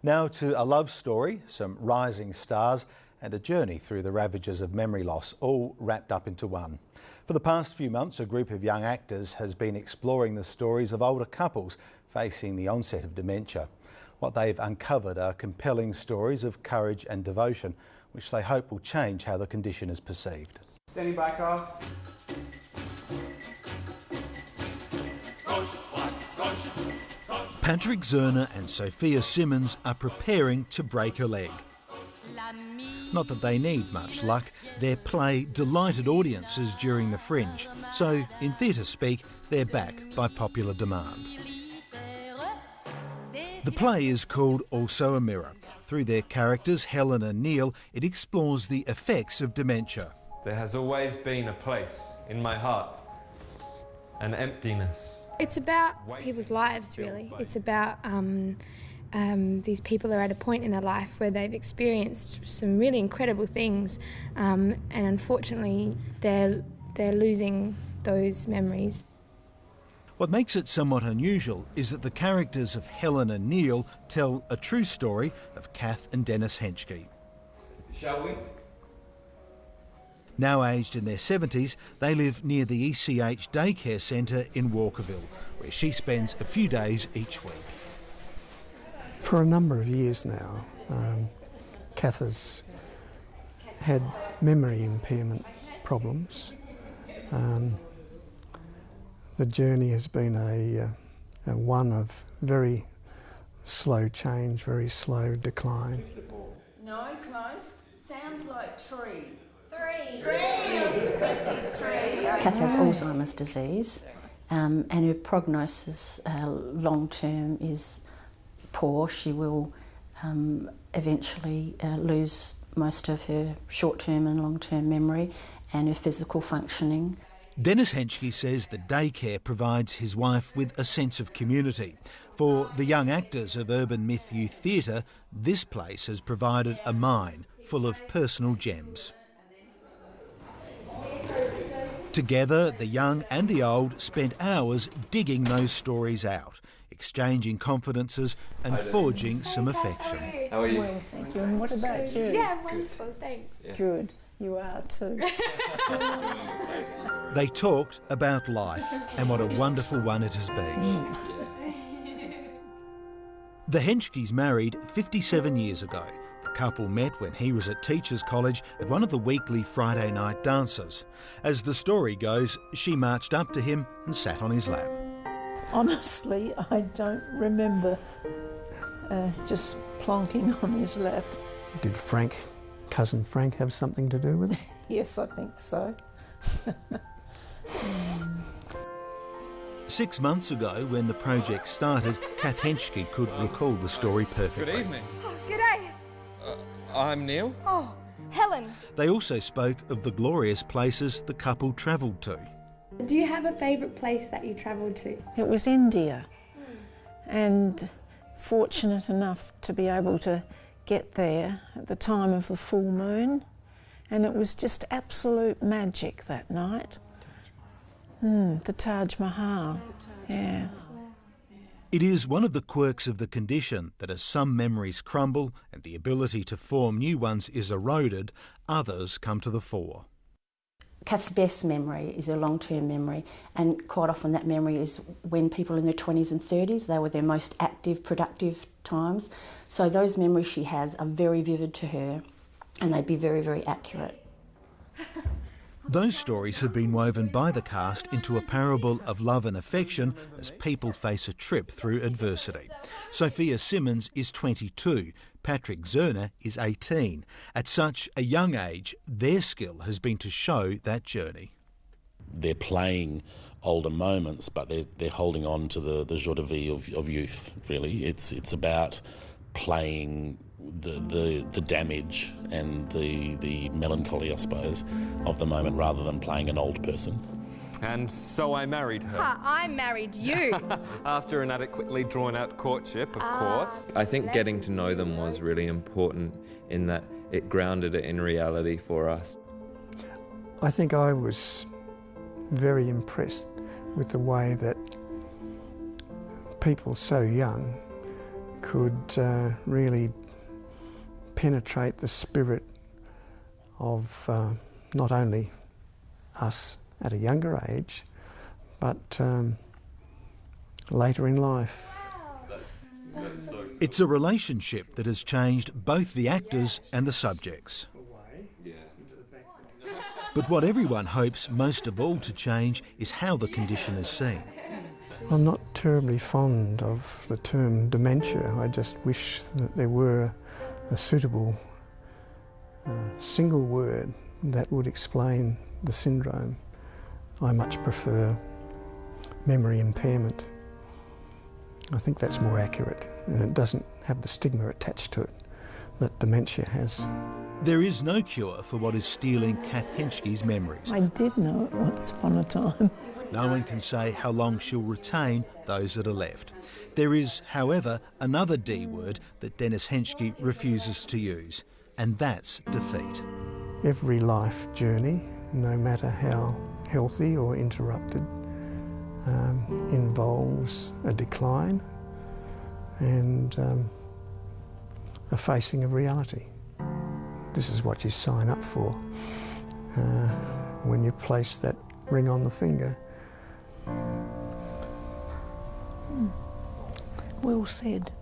Now to a love story, some rising stars and a journey through the ravages of memory loss, all wrapped up into one. For the past few months, a group of young actors has been exploring the stories of older couples facing the onset of dementia. What they've uncovered are compelling stories of courage and devotion, which they hope will change how the condition is perceived. Standing by, cars. Patrick Zerner and Sophia Simmons are preparing to break a leg. Not that they need much luck, their play delighted audiences during the Fringe, so in theatre speak, they're back by popular demand. The play is called Also a Mirror. Through their characters, Helen and Neil, it explores the effects of dementia. There has always been a place in my heart, an emptiness. It's about people's lives, really. It's about these people are at a point in their life where they've experienced some really incredible things, and unfortunately they're losing those memories. What makes it somewhat unusual is that the characters of Helen and Neil tell a true story of Kath and Dennis Henschke. Shall we? Now aged in their 70s, they live near the ECH daycare centre in Walkerville, where she spends a few days each week. For a number of years now, Kath has had memory impairment problems. The journey has been a one of very slow change, very slow decline. No, close. Sounds like tree. Three. Kath has Alzheimer's disease, and her prognosis long-term is poor. She will eventually lose most of her short-term and long-term memory and her physical functioning. Dennis Henschke says the daycare provides his wife with a sense of community. For the young actors of Urban Myth Youth Theatre, this place has provided a mine full of personal gems. Together, the young and the old spent hours digging those stories out, exchanging confidences and forging some affection. How are you? Well, thank you. And what about you? Yeah, wonderful, thanks. Yeah. Good. You are too. They talked about life and what a wonderful one it has been. The Henschkes married 57 years ago. The couple met when he was at Teachers College at one of the weekly Friday night dances. As the story goes, she marched up to him and sat on his lap. Honestly, I don't remember just plonking on his lap. Did cousin Frank have something to do with it? Yes, I think so. 6 months ago, when the project started, Kath Henschke could recall the story perfectly. Good evening. Oh, g'day. I'm Neil. Oh, Helen. They also spoke of the glorious places the couple travelled to. Do you have a favourite place that you travelled to? It was India, and fortunate enough to be able to get there at the time of the full moon, and it was just absolute magic that night. The Taj Mahal, yeah. It is one of the quirks of the condition that as some memories crumble and the ability to form new ones is eroded, others come to the fore. Kath's best memory is her long-term memory, and quite often that memory is when people in their 20s and 30s, they were their most active, productive times. So those memories she has are very vivid to her, and they'd be very, very accurate. Those stories have been woven by the cast into a parable of love and affection as people face a trip through adversity. Sophia Simmons is 22, Patrick Zerner is 18. At such a young age, their skill has been to show that journey. They're playing older moments, but they're holding on to the joie de vivre of youth, really. It's about playing the damage and the melancholy, I suppose, of the moment rather than playing an old person. And so I married her. I married you. After an adequately drawn-out courtship, of course. I think getting to know them was really important in that it grounded it in reality for us. I think I was very impressed with the way that people so young could really penetrate the spirit of not only us at a younger age, but later in life. It's a relationship that has changed both the actors and the subjects. But what everyone hopes most of all to change is how the condition is seen. I'm not terribly fond of the term dementia. I just wish that there were a suitable single word that would explain the syndrome. I much prefer memory impairment. I think that's more accurate, and it doesn't have the stigma attached to it that dementia has. There is no cure for what is stealing Kath Henschke's memories. I did know it once upon a time. No one can say how long she'll retain those that are left. There is, however, another D word that Dennis Henschke refuses to use, and that's defeat. Every life journey, no matter how healthy or interrupted, involves a decline and a facing of reality. This is what you sign up for when you place that ring on the finger. Well said.